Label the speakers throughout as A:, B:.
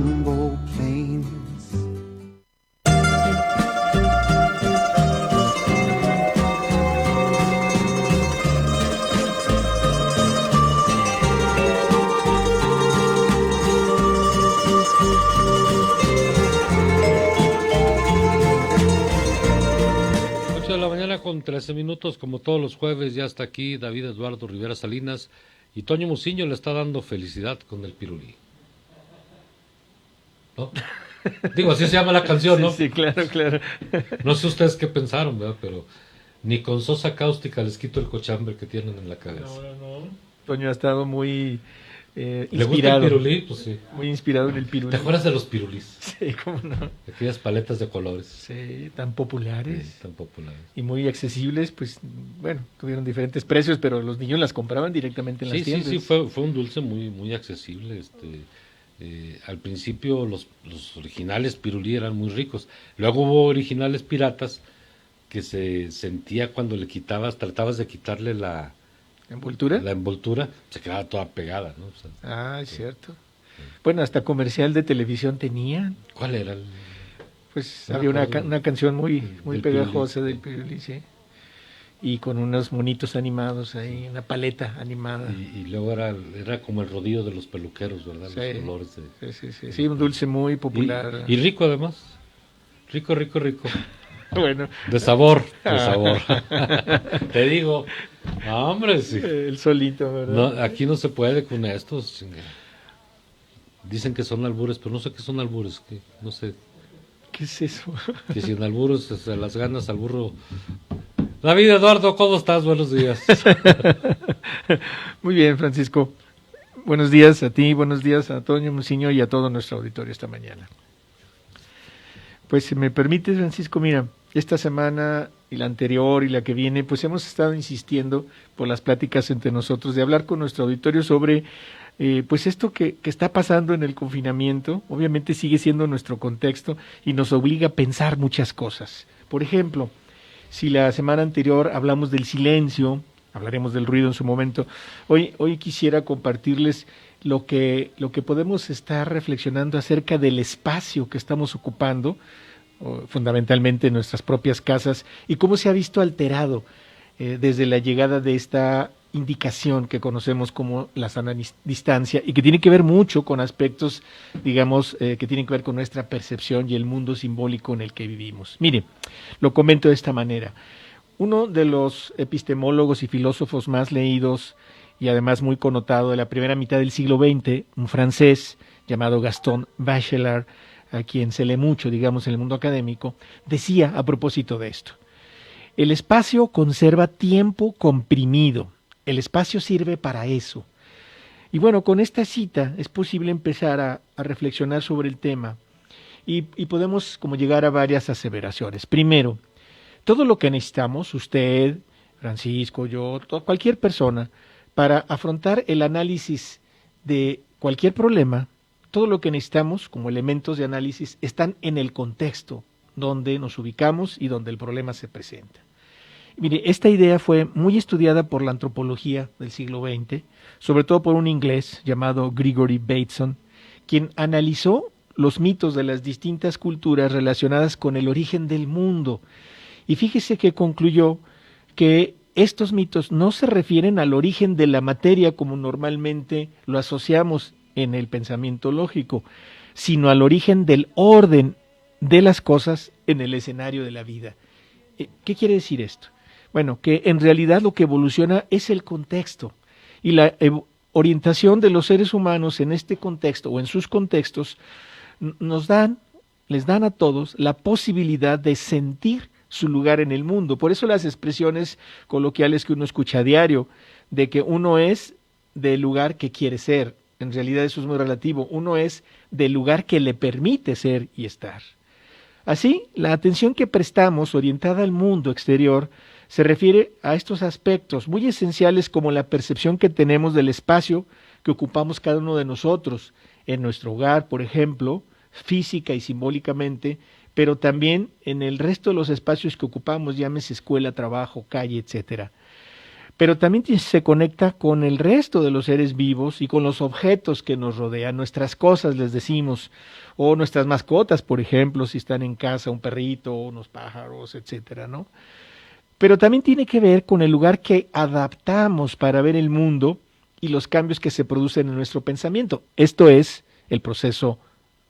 A: Jumbo planes.
B: De la mañana con 13 minutos, como todos los jueves, ya está aquí David Eduardo Rivera Salinas y Toño Muciño le está dando felicidad con el pirulí. ¿No? Digo, así se llama la canción, ¿no?
C: Sí, claro, claro.
B: No sé ustedes qué pensaron, ¿verdad? Pero ni con sosa cáustica les quito el cochambre que tienen en la cabeza.
C: No. Toño ha estado muy
B: ¿Le
C: inspirado.
B: gusta el pirulí? Pues sí.
C: Muy inspirado en el pirulí.
B: ¿Te acuerdas de los pirulís?
C: Sí, cómo no.
B: Aquellas paletas de colores.
C: Sí, tan populares.
B: Sí, tan populares.
C: Y muy accesibles, pues, bueno, tuvieron diferentes precios, pero los niños las compraban directamente en las tiendas.
B: Sí, fue un dulce muy accesible. Al principio los originales pirulí eran muy ricos. Luego hubo originales piratas que se sentía cuando le tratabas de quitarle la envoltura, se quedaba toda pegada, ¿no? O sea,
C: es cierto. Bueno, hasta comercial de televisión tenían.
B: ¿Cuál era?
C: Pues había una canción muy pegajosa del pirulí, sí. Y con unos monitos animados ahí, una paleta animada.
B: Y luego era como el rodillo de los peluqueros, ¿verdad?
C: Sí,
B: los olores de...
C: Sí, un dulce muy popular.
B: Y rico además. Rico.
C: Bueno.
B: De sabor. Te digo, hombre, sí.
C: El solito, ¿verdad?
B: No, aquí no se puede con estos. Dicen que son albures, pero no sé qué son albures. No sé.
C: ¿Qué es eso?
B: Que sin albures se las ganas al burro. David Eduardo, ¿cómo estás? Buenos días.
C: Muy bien, Francisco. Buenos días a ti, buenos días a Toño Muciño y a todo nuestro auditorio esta mañana. Pues si me permites, Francisco, mira, esta semana y la anterior y la que viene, pues hemos estado insistiendo por las pláticas entre nosotros de hablar con nuestro auditorio sobre pues esto que está pasando en el confinamiento. Obviamente sigue siendo nuestro contexto y nos obliga a pensar muchas cosas. Por ejemplo, si la semana anterior hablamos del silencio, hablaremos del ruido en su momento, hoy quisiera compartirles lo que podemos estar reflexionando acerca del espacio que estamos ocupando, fundamentalmente en nuestras propias casas, y cómo se ha visto alterado desde la llegada de esta indicación que conocemos como la sana distancia y que tiene que ver mucho con aspectos, digamos, que tienen que ver con nuestra percepción y el mundo simbólico en el que vivimos. Mire, lo comento de esta manera. Uno de los epistemólogos y filósofos más leídos y además muy connotado de la primera mitad del siglo XX, un francés llamado Gaston Bachelard, a quien se lee mucho, digamos, en el mundo académico, decía a propósito de esto: el espacio conserva tiempo comprimido. El espacio sirve para eso. Y bueno, con esta cita es posible empezar a reflexionar sobre el tema y podemos como llegar a varias aseveraciones. Primero, todo lo que necesitamos, usted, Francisco, yo, cualquier persona, para afrontar el análisis de cualquier problema, todo lo que necesitamos como elementos de análisis están en el contexto donde nos ubicamos y donde el problema se presenta. Mire, esta idea fue muy estudiada por la antropología del siglo XX, sobre todo por un inglés llamado Gregory Bateson, quien analizó los mitos de las distintas culturas relacionadas con el origen del mundo. Y fíjese que concluyó que estos mitos no se refieren al origen de la materia como normalmente lo asociamos en el pensamiento lógico, sino al origen del orden de las cosas en el escenario de la vida. ¿Qué quiere decir esto? Bueno, que en realidad lo que evoluciona es el contexto y la orientación de los seres humanos en este contexto o en sus contextos les dan a todos la posibilidad de sentir su lugar en el mundo. Por eso las expresiones coloquiales que uno escucha a diario, de que uno es del lugar que quiere ser, en realidad eso es muy relativo, uno es del lugar que le permite ser y estar. Así, la atención que prestamos orientada al mundo exterior se refiere a estos aspectos muy esenciales como la percepción que tenemos del espacio que ocupamos cada uno de nosotros, en nuestro hogar, por ejemplo, física y simbólicamente, pero también en el resto de los espacios que ocupamos, llámese escuela, trabajo, calle, etcétera. pero también se conecta con el resto de los seres vivos y con los objetos que nos rodean, nuestras cosas, les decimos, o nuestras mascotas, por ejemplo, si están en casa, un perrito, unos pájaros, etcétera, ¿no? Pero también tiene que ver con el lugar que adaptamos para ver el mundo y los cambios que se producen en nuestro pensamiento. Esto es el proceso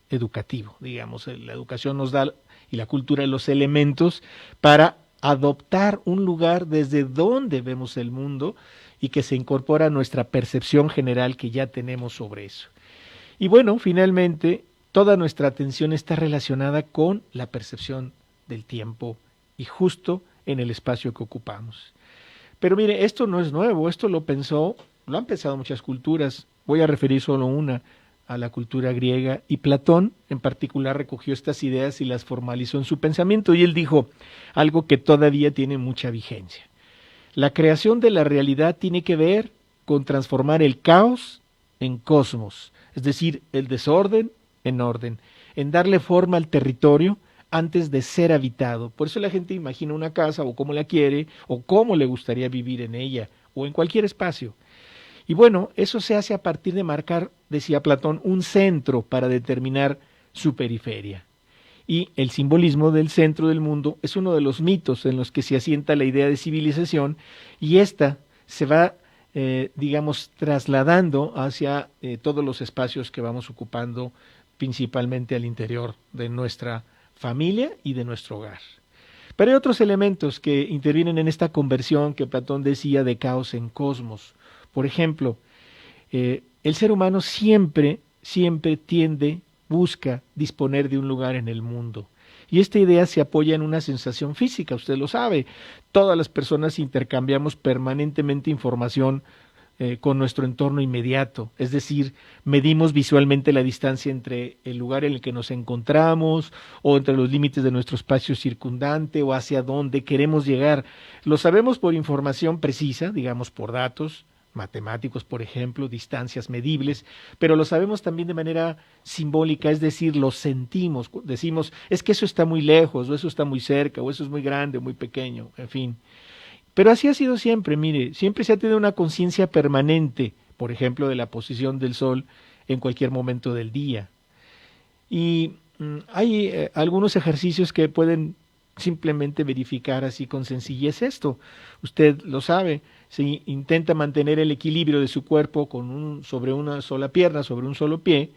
C: educativo, digamos, la educación nos da y la cultura los elementos para adoptar un lugar desde donde vemos el mundo y que se incorpora a nuestra percepción general que ya tenemos sobre eso. Y bueno, finalmente, toda nuestra atención está relacionada con la percepción del tiempo y justo en el espacio que ocupamos. Pero mire, esto no es nuevo, esto lo han pensado muchas culturas, voy a referir solo una, a la cultura griega, y Platón en particular recogió estas ideas y las formalizó en su pensamiento, y él dijo algo que todavía tiene mucha vigencia. La creación de la realidad tiene que ver con transformar el caos en cosmos, es decir, el desorden en orden, en darle forma al territorio antes de ser habitado. Por eso la gente imagina una casa o cómo la quiere o cómo le gustaría vivir en ella o en cualquier espacio. Y bueno, eso se hace a partir de marcar, decía Platón, un centro para determinar su periferia. Y el simbolismo del centro del mundo es uno de los mitos en los que se asienta la idea de civilización, y esta se va, digamos, trasladando hacia todos los espacios que vamos ocupando, principalmente al interior de nuestra familia y de nuestro hogar. Pero hay otros elementos que intervienen en esta conversión que Platón decía de caos en cosmos. Por ejemplo, el ser humano siempre busca disponer de un lugar en el mundo. Y esta idea se apoya en una sensación física, usted lo sabe. Todas las personas intercambiamos permanentemente información con nuestro entorno inmediato, es decir, medimos visualmente la distancia entre el lugar en el que nos encontramos o entre los límites de nuestro espacio circundante o hacia dónde queremos llegar. Lo sabemos por información precisa, digamos por datos matemáticos, por ejemplo, distancias medibles, pero lo sabemos también de manera simbólica, es decir, lo sentimos, decimos, es que eso está muy lejos, o eso está muy cerca, o eso es muy grande, o muy pequeño, en fin. Pero así ha sido siempre, mire, siempre se ha tenido una conciencia permanente, por ejemplo, de la posición del sol en cualquier momento del día. Y hay algunos ejercicios que pueden simplemente verificar así con sencillez esto. Usted lo sabe, si intenta mantener el equilibrio de su cuerpo sobre una sola pierna, sobre un solo pie,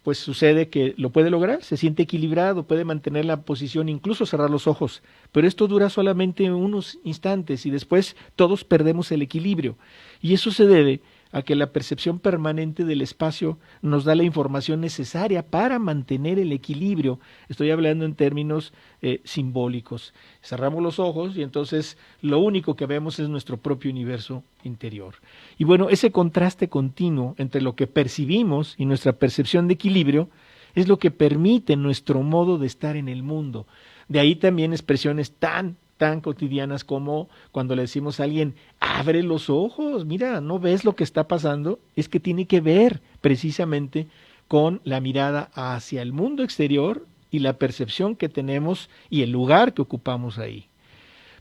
C: pues sucede que lo puede lograr, se siente equilibrado, puede mantener la posición, incluso cerrar los ojos, pero esto dura solamente unos instantes y después todos perdemos el equilibrio. Y eso se debe a que la percepción permanente del espacio nos da la información necesaria para mantener el equilibrio. Estoy hablando en términos simbólicos. Cerramos los ojos y entonces lo único que vemos es nuestro propio universo interior. Y bueno, ese contraste continuo entre lo que percibimos y nuestra percepción de equilibrio es lo que permite nuestro modo de estar en el mundo. De ahí también expresiones tan cotidianas como cuando le decimos a alguien, abre los ojos, mira, ¿no ves lo que está pasando? Es que tiene que ver precisamente con la mirada hacia el mundo exterior y la percepción que tenemos y el lugar que ocupamos ahí.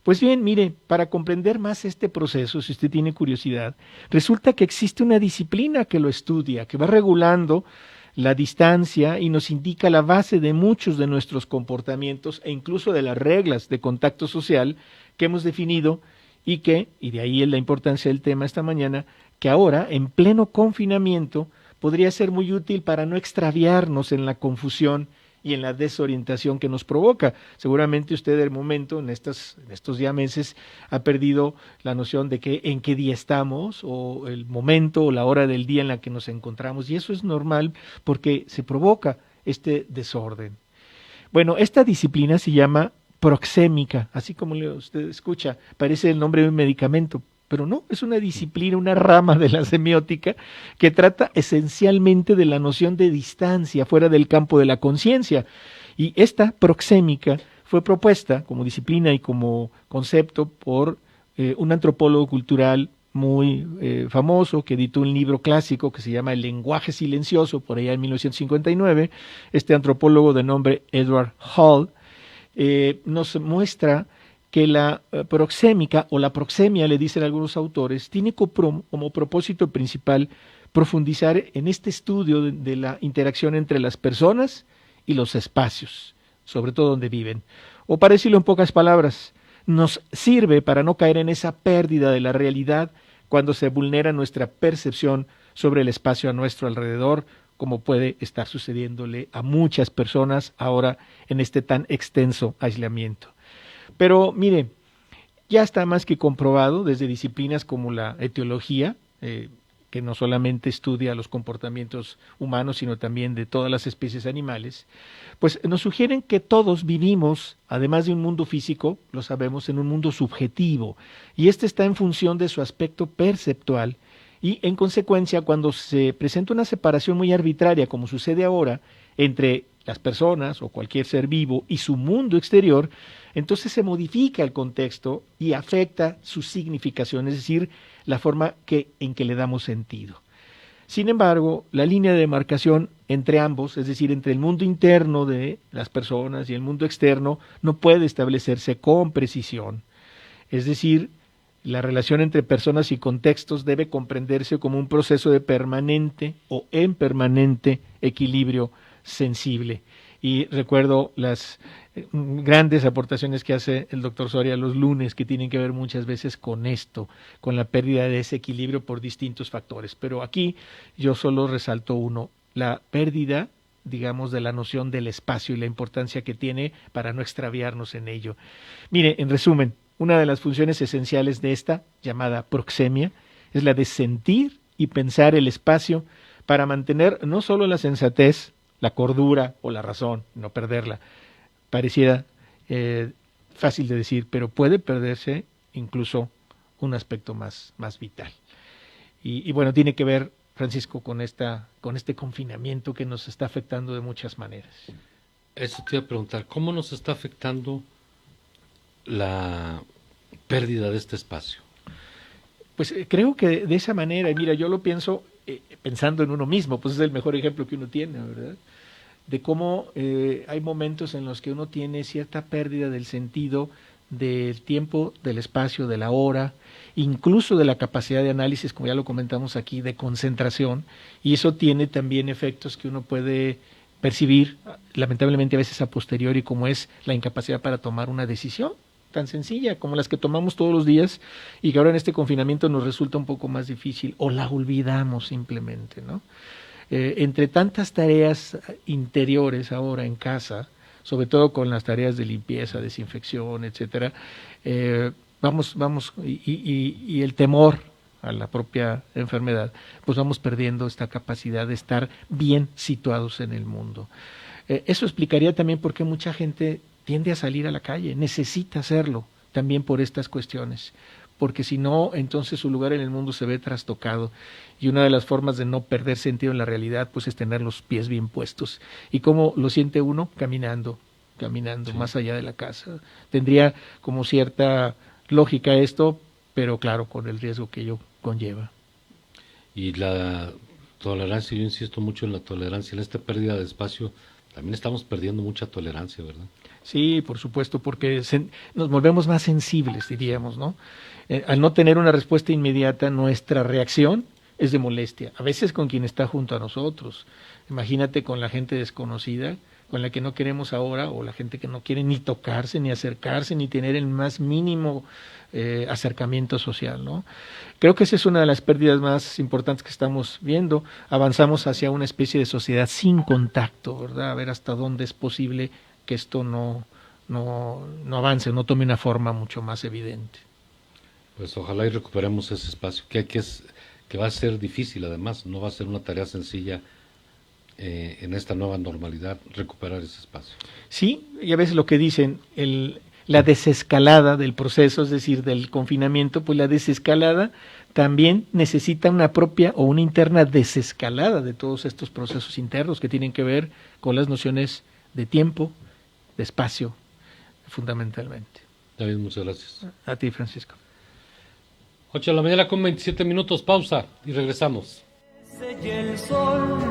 C: Pues bien, mire, para comprender más este proceso, si usted tiene curiosidad, resulta que existe una disciplina que lo estudia, que va regulando la distancia y nos indica la base de muchos de nuestros comportamientos e incluso de las reglas de contacto social que hemos definido y de ahí es la importancia del tema esta mañana, que ahora, en pleno confinamiento, podría ser muy útil para no extraviarnos en la confusión y en la desorientación que nos provoca. Seguramente usted del momento, en estos ya meses, ha perdido la noción de en qué día estamos, o el momento o la hora del día en la que nos encontramos, y eso es normal porque se provoca este desorden. Bueno, esta disciplina se llama proxémica, así como usted escucha, parece el nombre de un medicamento, pero no, es una disciplina, una rama de la semiótica que trata esencialmente de la noción de distancia fuera del campo de la conciencia. Y esta proxémica fue propuesta como disciplina y como concepto por un antropólogo cultural muy famoso que editó un libro clásico que se llama El lenguaje silencioso, por allá en 1959. Este antropólogo de nombre Edward Hall nos muestra que la proxémica o la proxemia, le dicen algunos autores, tiene como propósito principal profundizar en este estudio de la interacción entre las personas y los espacios, sobre todo donde viven. O para decirlo en pocas palabras, nos sirve para no caer en esa pérdida de la realidad cuando se vulnera nuestra percepción sobre el espacio a nuestro alrededor, como puede estar sucediéndole a muchas personas ahora en este tan extenso aislamiento. Pero mire, ya está más que comprobado desde disciplinas como la etiología, que no solamente estudia los comportamientos humanos, sino también de todas las especies animales, pues nos sugieren que todos vivimos, además de un mundo físico, lo sabemos, en un mundo subjetivo, y este está en función de su aspecto perceptual, y en consecuencia, cuando se presenta una separación muy arbitraria, como sucede ahora, entre las personas o cualquier ser vivo y su mundo exterior, entonces se modifica el contexto y afecta su significación, es decir, la forma en que le damos sentido. Sin embargo, la línea de demarcación entre ambos, es decir, entre el mundo interno de las personas y el mundo externo, no puede establecerse con precisión. Es decir, la relación entre personas y contextos debe comprenderse como un proceso de permanente o en permanente equilibrio sensible. Y recuerdo las grandes aportaciones que hace el doctor Soria los lunes, que tienen que ver muchas veces con esto, con la pérdida de ese equilibrio por distintos factores. Pero aquí yo solo resalto uno, la pérdida, digamos, de la noción del espacio y la importancia que tiene para no extraviarnos en ello. Mire, en resumen, una de las funciones esenciales de esta, llamada proxemia, es la de sentir y pensar el espacio para mantener no solo la sensatez, la cordura o la razón, no perderla. Pareciera fácil de decir, pero puede perderse incluso un aspecto más vital. Y bueno, tiene que ver, Francisco, con este confinamiento que nos está afectando de muchas maneras.
B: Eso te iba a preguntar, ¿cómo nos está afectando la pérdida de este espacio?
C: Pues creo que de esa manera, y mira, yo lo pienso pensando en uno mismo, pues es el mejor ejemplo que uno tiene, ¿verdad? De cómo hay momentos en los que uno tiene cierta pérdida del sentido del tiempo, del espacio, de la hora, incluso de la capacidad de análisis, como ya lo comentamos aquí, de concentración, y eso tiene también efectos que uno puede percibir, lamentablemente a veces a posteriori, como es la incapacidad para tomar una decisión tan sencilla como las que tomamos todos los días y que ahora en este confinamiento nos resulta un poco más difícil, o la olvidamos simplemente, ¿no? Entre tantas tareas interiores ahora en casa, sobre todo con las tareas de limpieza, desinfección, etcétera, y el temor a la propia enfermedad, pues vamos perdiendo esta capacidad de estar bien situados en el mundo. Eso explicaría también por qué mucha gente tiende a salir a la calle, necesita hacerlo también por estas cuestiones, porque si no, entonces su lugar en el mundo se ve trastocado, y una de las formas de no perder sentido en la realidad, pues es tener los pies bien puestos. ¿Y cómo lo siente uno? Caminando sí, más allá de la casa. Tendría como cierta lógica esto, pero claro, con el riesgo que ello conlleva.
B: Y la tolerancia, yo insisto mucho en la tolerancia, en esta pérdida de espacio, también estamos perdiendo mucha tolerancia, ¿verdad?
C: Sí, por supuesto, porque nos volvemos más sensibles, diríamos, ¿no? Al no tener una respuesta inmediata, nuestra reacción es de molestia, a veces con quien está junto a nosotros. Imagínate con la gente desconocida, con la que no queremos ahora, o la gente que no quiere ni tocarse, ni acercarse, ni tener el más mínimo acercamiento social, ¿no? Creo que esa es una de las pérdidas más importantes que estamos viendo. Avanzamos hacia una especie de sociedad sin contacto, ¿verdad? A ver hasta dónde es posible que esto no avance, no tome una forma mucho más evidente.
B: Pues ojalá y recuperemos ese espacio, que va a ser difícil, además, no va a ser una tarea sencilla en esta nueva normalidad recuperar ese espacio.
C: Sí, y a veces lo que dicen, la desescalada del proceso, es decir, del confinamiento, pues la desescalada también necesita una propia o una interna desescalada de todos estos procesos internos que tienen que ver con las nociones de tiempo, de espacio, fundamentalmente.
B: David, muchas gracias.
C: A ti, Francisco.
B: 8 de la mañana con 27 minutos, pausa y regresamos.